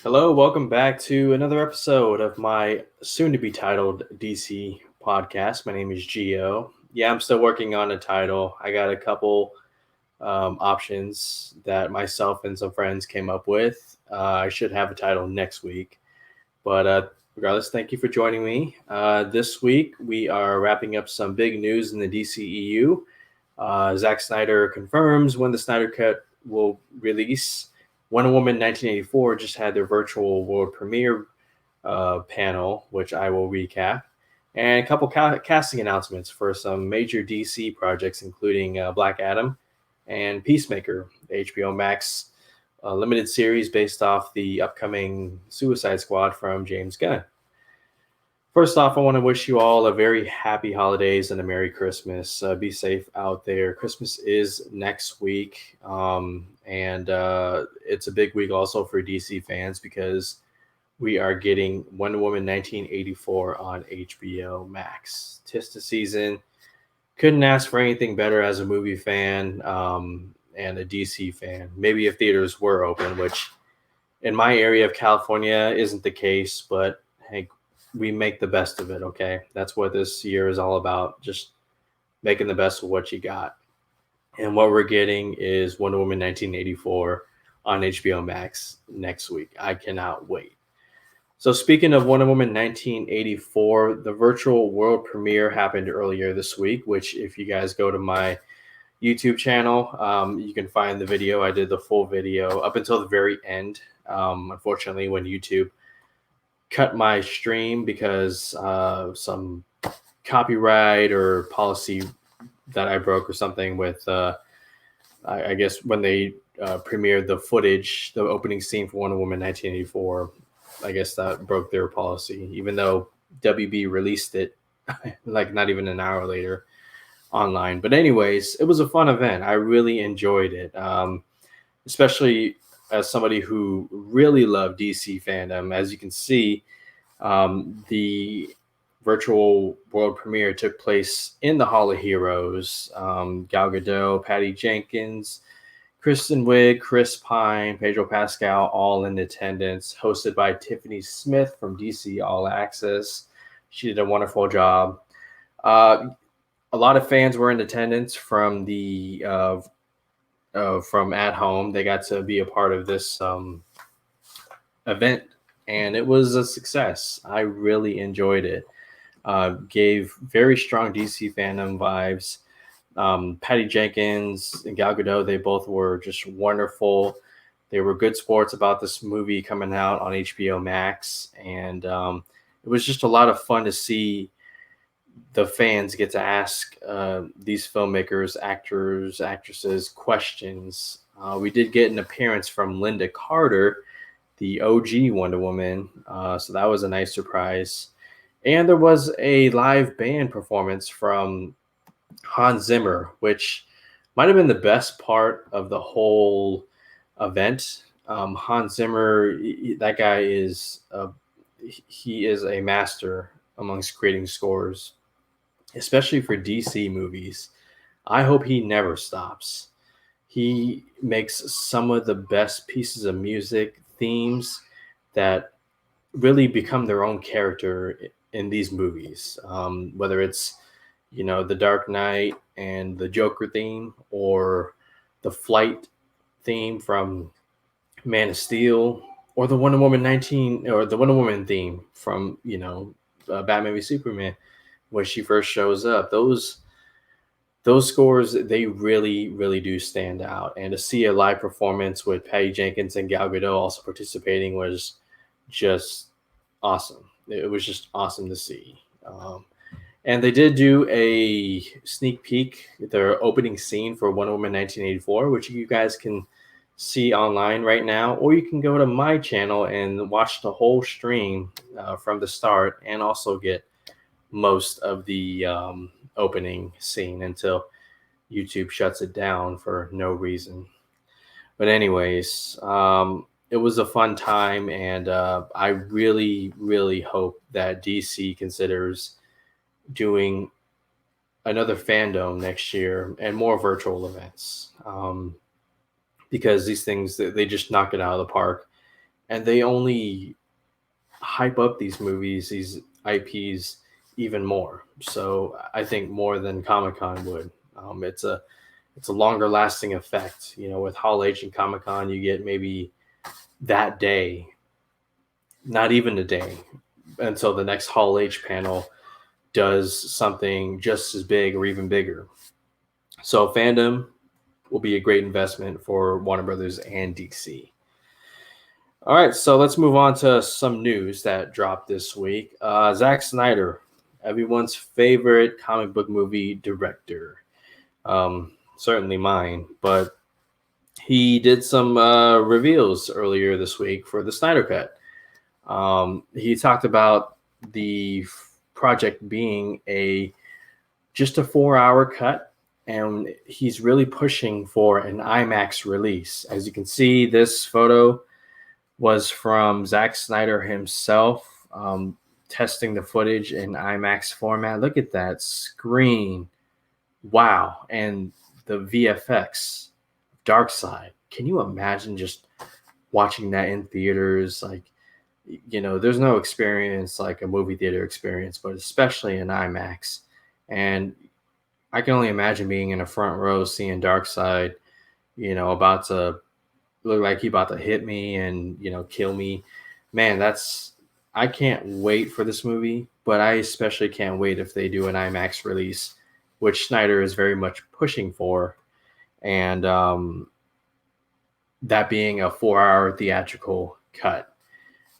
Hello, welcome back to another episode of my soon to be titled DC podcast. My name is Gio. Yeah, I'm still working on a title. I got a couple options that myself and some friends came up with. I should have a title next week. But regardless, thank you for joining me. This week, we are wrapping up some big news in the DCEU. Zack Snyder confirms when the Snyder Cut will release. Wonder Woman 1984 just had their virtual world premiere panel, which I will recap, and a couple casting announcements for some major DC projects, including Black Adam and Peacemaker, the HBO Max limited series based off the upcoming Suicide Squad from James Gunn. First off, I want to wish you all a very happy holidays and a Merry Christmas. Be safe out there. Christmas is next week, and it's a big week also for DC fans because we are getting Wonder Woman 1984 on HBO Max. Tis the season. Couldn't ask for anything better as a movie fan and a DC fan. Maybe if theaters were open, which in my area of California isn't the case, but hey, we make the best of it, okay? That's what this year is all about, just making the best of what you got. And what we're getting is Wonder Woman 1984 on HBO Max next week. I cannot wait. So speaking of Wonder Woman 1984, the virtual world premiere happened earlier this week, which if you guys go to my YouTube channel, you can find the video. I did the full video up until the very end. Unfortunately, when YouTube cut my stream because some copyright or policy that I broke or something with, I guess when they premiered the footage, the opening scene for Wonder Woman 1984, I guess that broke their policy, even though WB released it like not even an hour later online. But anyways, it was a fun event. I really enjoyed it, especially as somebody who really loved DC fandom. As you can see, the virtual world premiere took place in the Hall of Heroes. Gal Gadot, Patty Jenkins, Kristen Wiig, Chris Pine, Pedro Pascal, all in attendance, hosted by Tiffany Smith from DC All Access. She did a wonderful job. A lot of fans were in attendance from the from at home. They got to be a part of this event, and it was a success. I really enjoyed it. Gave very strong DC fandom vibes. Patty Jenkins and Gal Gadot, they both were just wonderful. They were good sports about this movie coming out on HBO Max, and it was just a lot of fun to see the fans get to ask these filmmakers, actors, actresses questions. We did get an appearance from Linda Carter, the OG Wonder Woman, so that was a nice surprise. And there was a live band performance from Hans Zimmer, which might have been the best part of the whole event. Hans Zimmer, that guy he is a master amongst creating scores, especially for DC movies. I hope he never stops. He makes some of the best pieces of music, themes that really become their own character in these movies. Whether it's the Dark Knight and the Joker theme, or the Flight theme from Man of Steel, or the Wonder Woman 19 or the Wonder Woman theme from Batman v Superman when she first shows up. Those scores, they really do stand out. And to see a live performance with Patty Jenkins and Gal Gadot also participating was just awesome. It was just awesome to see. And they did do a sneak peek, their opening scene for Wonder Woman 1984, which you guys can see online right now, or you can go to my channel and watch the whole stream from the start, and also get most of the opening scene until YouTube shuts it down for no reason. But anyways, it was a fun time, and I really hope that DC considers doing another fandom next year and more virtual events, because these things, they just knock it out of the park and they only hype up these movies, these IPs, even more. So I think more than Comic-Con would. It's a longer lasting effect. With Hall H and Comic-Con, you get maybe that day, not even a day, until the next Hall H panel does something just as big or even bigger. So fandom will be a great investment for Warner Brothers and DC. All right, so let's move on to some news that dropped this week. Zack Snyder, everyone's favorite comic book movie director. Certainly mine, but he did some reveals earlier this week for the Snyder Cut. He talked about the project being just a 4-hour cut, and he's really pushing for an IMAX release. As you can see, this photo was from Zack Snyder himself, testing the footage in IMAX format. Look at that screen. Wow. And the VFX, Dark Side. Can you imagine just watching that in theaters? Like, there's no experience like a movie theater experience, but especially in IMAX. And I can only imagine being in a front row seeing Dark Side, about to look like he about to hit me and kill me. Man, I can't wait for this movie, but I especially can't wait if they do an IMAX release, which Snyder is very much pushing for, and that being a 4-hour theatrical cut.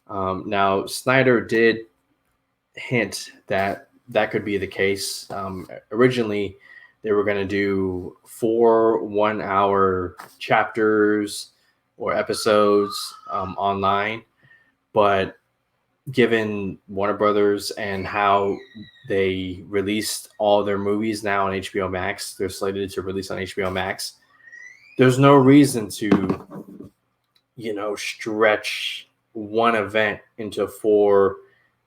Now Snyder did hint that could be the case. Originally they were going to do 4 1-hour chapters or episodes online, but given Warner Brothers and how they released all their movies now on HBO Max, they're slated to release on HBO Max. There's no reason to, stretch one event into 4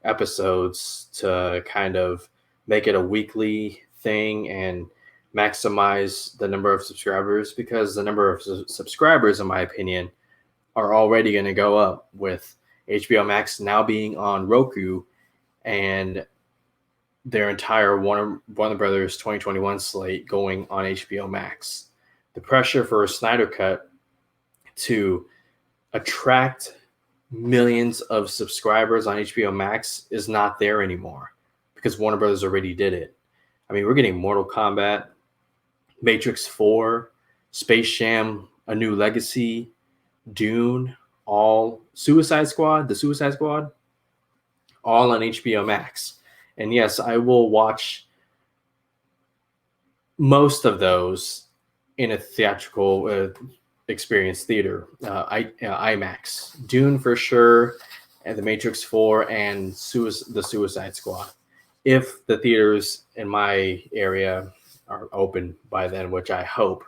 episodes to kind of make it a weekly thing and maximize the number of subscribers, because the number of subscribers, in my opinion, are already going to go up with HBO Max now being on Roku and their entire Warner Brothers 2021 slate going on HBO Max. The pressure for a Snyder Cut to attract millions of subscribers on HBO Max is not there anymore because Warner Brothers already did it. I mean, we're getting Mortal Kombat, Matrix 4, Space Jam: A New Legacy, Dune, all the Suicide Squad, all on HBO Max. And yes, I will watch most of those in a theatrical experience theater, IMAX. Dune for sure, and the Matrix 4, and the Suicide Squad. If the theaters in my area are open by then, which I hope.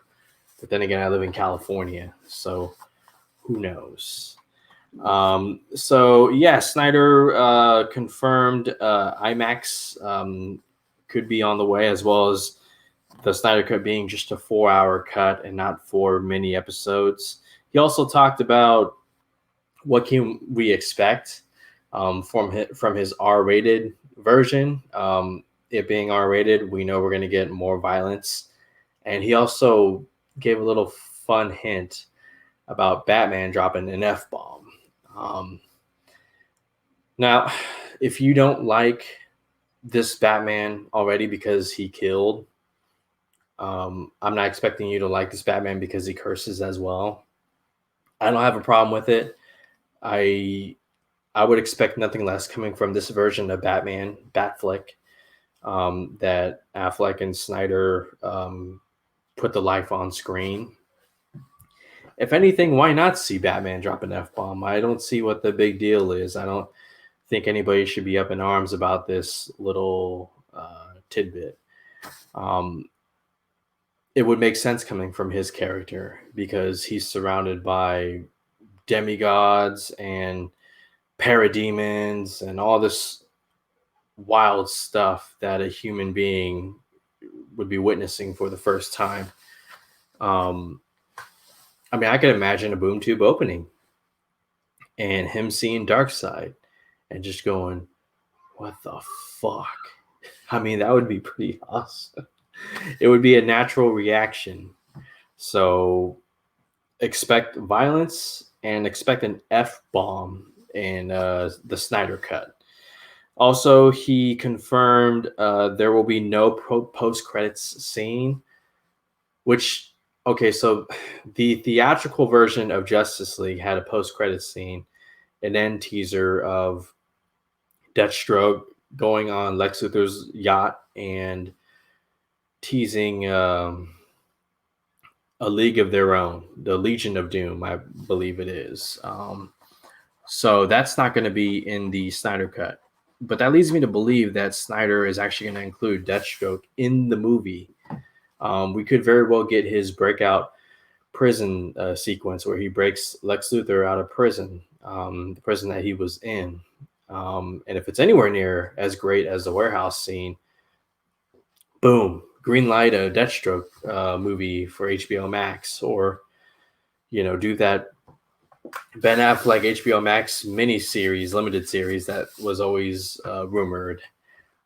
But then again, I live in California, so who knows? So yeah, Snyder confirmed IMAX could be on the way, as well as the Snyder Cut being just a 4-hour cut and not 4 mini episodes. He also talked about what can we expect from his R-rated version. It being R-rated, we know we're going to get more violence. And he also gave a little fun hint about Batman dropping an F-bomb. Now, if you don't like this Batman already because he killed, I'm not expecting you to like this Batman because he curses as well. I don't have a problem with it. I would expect nothing less coming from this version of Batman, Batflick, that Affleck and Snyder put the life on screen. If anything, why not see Batman drop an F-bomb? I don't see what the big deal is. I don't think anybody should be up in arms about this little tidbit. It would make sense coming from his character because he's surrounded by demigods and parademons and all this wild stuff that a human being would be witnessing for the first time. I mean, I could imagine a boom tube opening and him seeing Darkseid and just going, what the fuck? I mean, that would be pretty awesome. It would be a natural reaction. So expect violence and expect an F-bomb in the Snyder Cut. Also, he confirmed there will be no post-credits scene, which, okay, so the theatrical version of Justice League had a post-credits scene, an end teaser of Deathstroke going on Lex Luthor's yacht and teasing a League of Their Own, the Legion of Doom, I believe it is. So that's not going to be in the Snyder Cut. But that leads me to believe that Snyder is actually going to include Deathstroke in the movie. We could very well get his breakout prison sequence where he breaks Lex Luthor out of prison, the prison that he was in. And if it's anywhere near as great as the warehouse scene, boom, green light a Deathstroke movie for HBO Max, or, do that Ben Affleck HBO Max mini-series, limited series that was always rumored.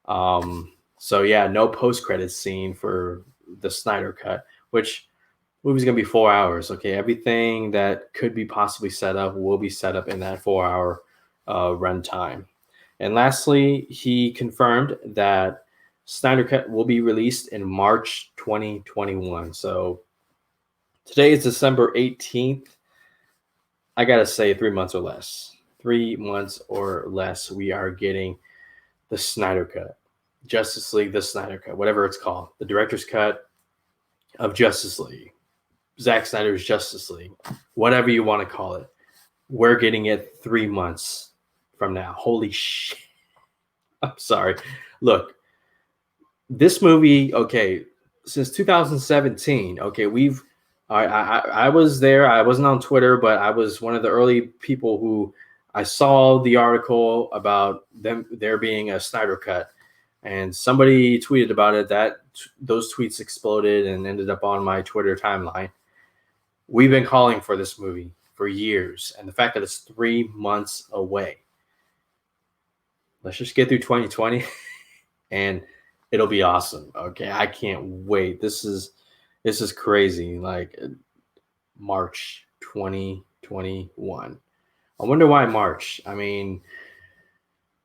So yeah, no post-credits scene for the Snyder Cut, which movie's gonna be 4 hours. Okay, everything that could be possibly set up will be set up in that 4 hour runtime. And lastly, he confirmed that Snyder Cut will be released in March 2021. So today is December 18th. I gotta say, 3 months or less. 3 months or less, we are getting the Snyder Cut. Justice League, the Snyder Cut, whatever it's called. The director's cut of Justice League. Zack Snyder's Justice League. Whatever you want to call it. We're getting it 3 months from now. Holy shit. I'm sorry. Look, this movie, okay, since 2017, okay, I was there. I wasn't on Twitter, but I was one of the early people who I saw the article about there being a Snyder Cut, and somebody tweeted about it. Those tweets exploded and ended up on my Twitter timeline. We've been calling for this movie for years, and the fact that it's 3 months away. Let's just get through 2020, and it'll be awesome. Okay, I can't wait. This is crazy. Like March 2021. I wonder why March. I mean,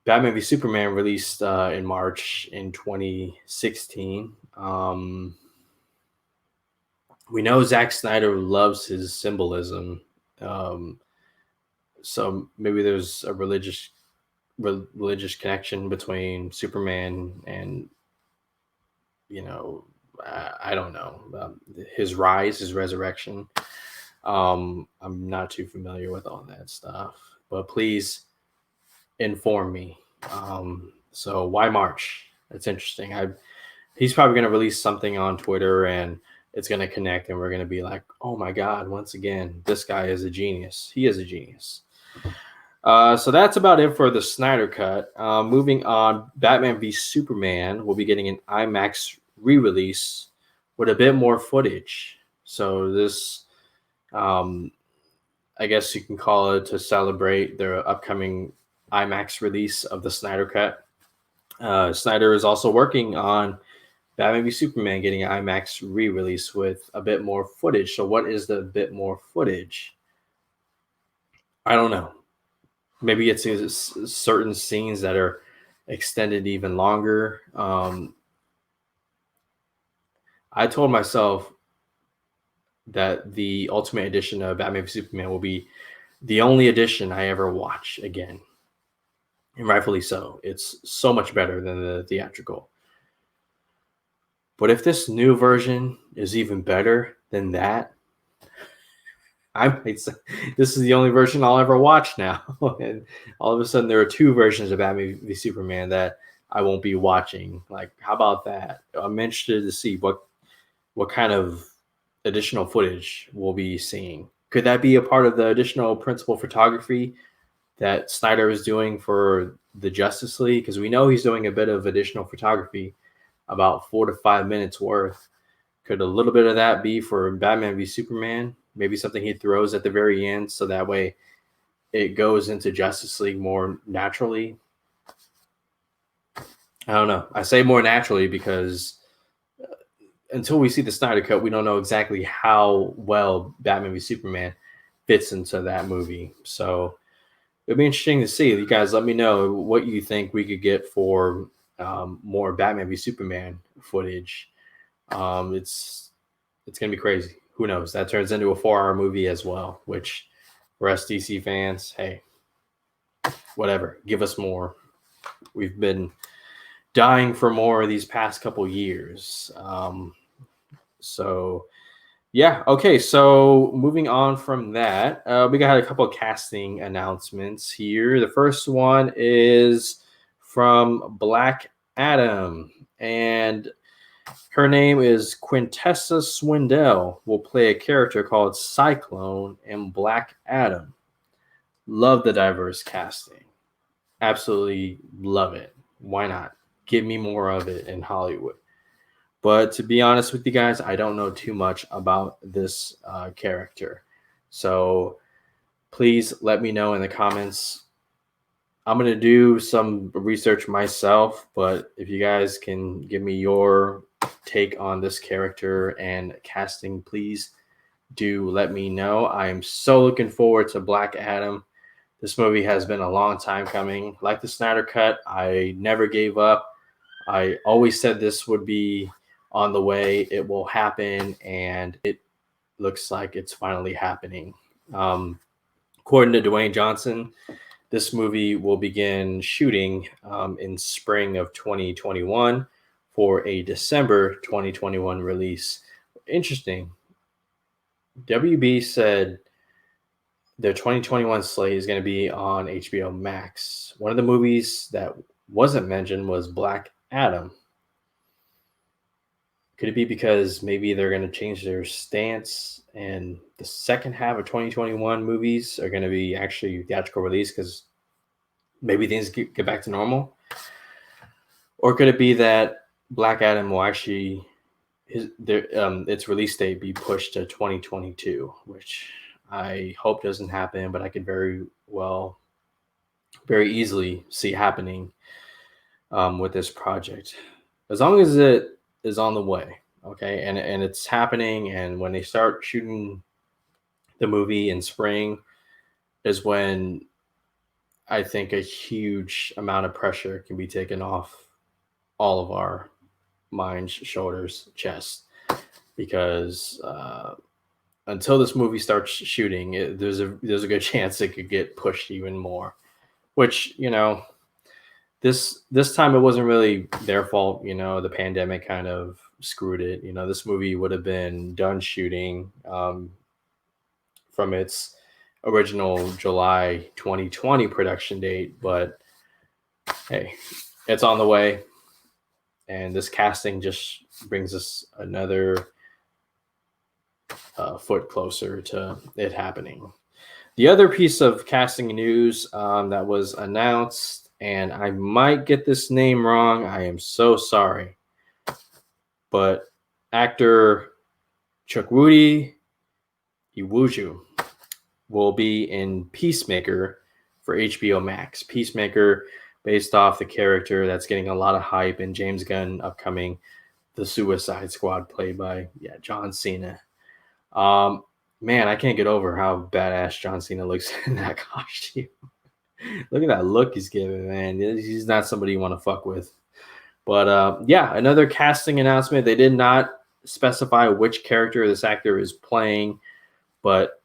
Batman v Superman released in March in 2016. We know Zack Snyder loves his symbolism. So maybe there's a religious connection between Superman and, I don't know, his rise, his resurrection. I'm not too familiar with all that stuff, but please inform me. So why March? That's interesting. He's probably going to release something on Twitter and it's going to connect and we're going to be like, oh my God, once again, this guy is a genius. He is a genius. So that's about it for the Snyder Cut. Moving on, Batman v Superman will be getting an IMAX re-release with a bit more footage. So this, I guess you can call it to celebrate their upcoming IMAX release of the Snyder Cut. Snyder is also working on Batman v Superman getting an IMAX re-release with a bit more footage. So what is the bit more footage? I don't know. Maybe it's certain scenes that are extended even longer. I told myself that the Ultimate Edition of Batman v Superman will be the only edition I ever watch again. And rightfully so. It's so much better than the theatrical. But if this new version is even better than that, I might say this is the only version I'll ever watch now. And all of a sudden there are two versions of Batman v Superman that I won't be watching. Like, how about that? I'm interested to see what kind of additional footage we'll be seeing. Could that be a part of the additional principal photography that Snyder is doing for the Justice League? Because we know he's doing a bit of additional photography, about 4 to 5 minutes worth. Could a little bit of that be for Batman v Superman? Maybe something he throws at the very end, so that way it goes into Justice League more naturally. I don't know. I say more naturally because until we see the Snyder Cut, we don't know exactly how well Batman v Superman fits into that movie. So it'll be interesting to see. You guys, let me know what you think we could get for more Batman v Superman footage. It's gonna be crazy. Who knows? That turns into a 4-hour movie as well. Which, for us DC fans, hey, whatever, give us more. We've been dying for more these past couple years. So yeah, okay. So moving on from that, we got a couple of casting announcements here. The first one is from Black Adam, and her name is Quintessa Swindell. Will play a character called Cyclone in Black Adam. Love the diverse casting. Absolutely love it. Why not? Give me more of it in Hollywood. But to be honest with you guys, I don't know too much about this character. So please let me know in the comments. I'm going to do some research myself, but if you guys can give me your take on this character and casting, please do let me know. I am so looking forward to Black Adam. This movie has been a long time coming. Like the Snyder Cut, I never gave up. I always said this would be on the way. It will happen, and it looks like it's finally happening. According to Dwayne Johnson, this movie will begin shooting in spring of 2021 for a December 2021 release. Interesting. WB said their 2021 slate is going to be on HBO Max. One of the movies that wasn't mentioned was Black Adam. Could it be because maybe they're going to change their stance and the second half of 2021 movies are going to be actually theatrical release because maybe things get back to normal? Or could it be that Black Adam will actually its release date be pushed to 2022, which I hope doesn't happen, but I could very easily see happening with this project. As long as it is on the way, okay, and it's happening, and when they start shooting the movie in spring is when I think a huge amount of pressure can be taken off all of our minds, shoulders, chest, because until this movie starts shooting, there's a good chance it could get pushed even more, which, this time it wasn't really their fault. The pandemic kind of screwed it. This movie would have been done shooting from its original July 2020 production date, but hey, it's on the way, and this casting just brings us another foot closer to it happening. The other piece of casting news that was announced, and I might get this name wrong, I am so sorry, but actor Chukwudi Iwuju will be in Peacemaker for HBO Max. Peacemaker, based off the character that's getting a lot of hype in James Gunn upcoming The Suicide Squad, played by John Cena. Man, I can't get over how badass John Cena looks in that costume. Look at that look he's giving, man. He's not somebody you want to fuck with. But another casting announcement. They did not specify which character this actor is playing, but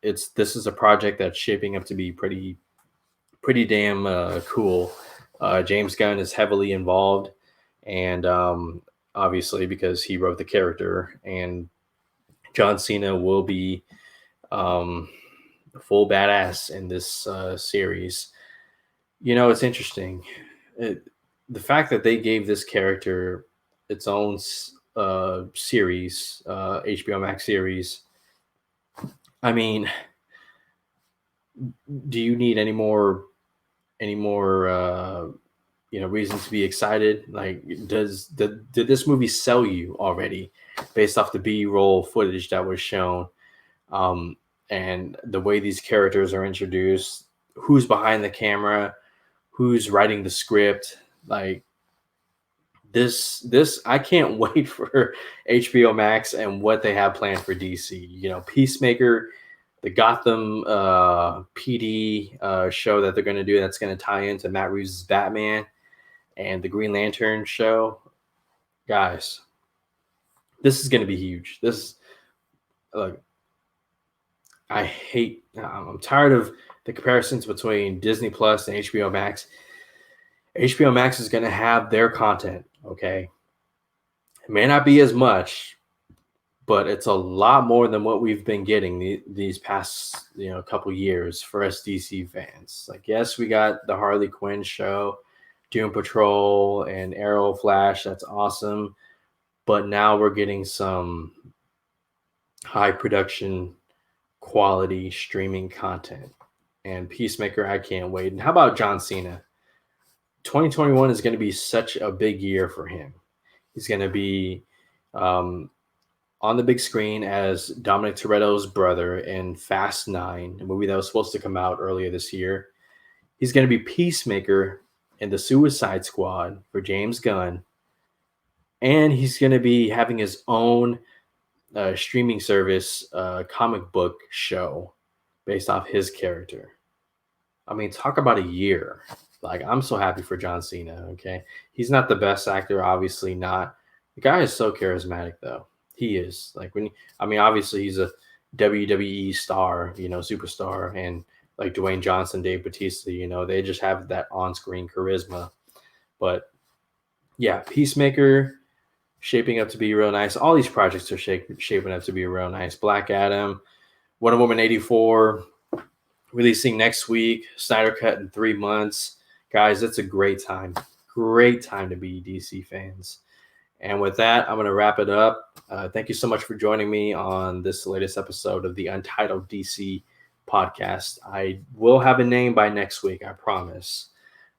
this is a project that's shaping up to be pretty damn cool. James Gunn is heavily involved, and obviously because he wrote the character, and John Cena will be full badass in this series. It's interesting. The fact that they gave this character its own series, HBO Max series. I mean, do you need any more reasons to be excited? Like, did this movie sell you already based off the B-roll footage that was shown, and the way these characters are introduced? who's behind the camera, who's writing the script. Like this I can't wait for HBO Max and what they have planned for DC. You know, Peacemaker, the Gotham PD show that they're going to do that's going to tie into Matt Reeves' Batman, and the Green Lantern show. Guys, this is going to be huge. This, look, I'm tired of the comparisons between Disney Plus and HBO Max. HBO Max is going to have their content, okay? It may not be as much, but it's a lot more than what we've been getting these past, couple years for us DC fans. Like, yes, we got the Harley Quinn show, Doom Patrol, and Arrow, Flash. That's awesome. But now we're getting some high production quality streaming content. And Peacemaker, I can't wait. And how about John Cena? 2021 is going to be such a big year for him. He's going to be on the big screen as Dominic Toretto's brother in Fast 9, a movie that was supposed to come out earlier this year. He's going to be Peacemaker in the Suicide Squad for James Gunn. And he's going to be having his own streaming service comic book show based off his character. I mean, talk about a year. Like, I'm so happy for John Cena, okay? He's not the best actor, obviously not. The guy is so charismatic, though. He is. Like, obviously he's a WWE star, superstar, and like Dwayne Johnson, Dave Bautista, they just have that on-screen charisma. But yeah, Peacemaker shaping up to be real nice. All these projects are shaping up to be real nice. Black Adam, Wonder Woman 84, releasing next week. Snyder Cut in 3 months. Guys, it's a great time. Great time to be DC fans. And with that, I'm going to wrap it up. Thank you so much for joining me on this latest episode of the Untitled DC podcast. I will have a name by next week, I promise.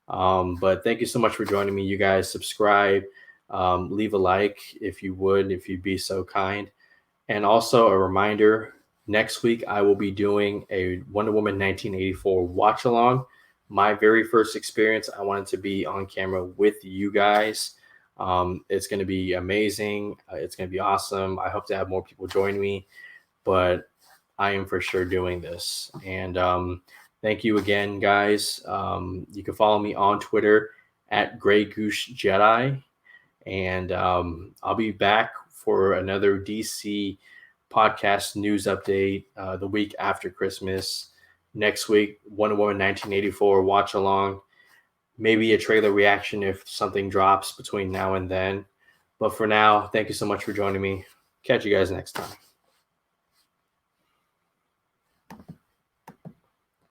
But thank you so much for joining me. You guys subscribe, leave a like if you'd be so kind. And also a reminder, next week I will be doing a Wonder Woman 1984 watch along. My very first experience, I wanted to be on camera with you guys. It's going to be amazing. It's going to be awesome. I hope to have more people join me, but I am for sure doing this. And thank you again, guys. You can follow me on Twitter at Grey Goose Jedi. And I'll be back for another DC podcast news update the week after Christmas. Next week, Wonder Woman 1984 watch along. Maybe a trailer reaction if something drops between now and then. But for now, thank you so much for joining me. Catch you guys next time.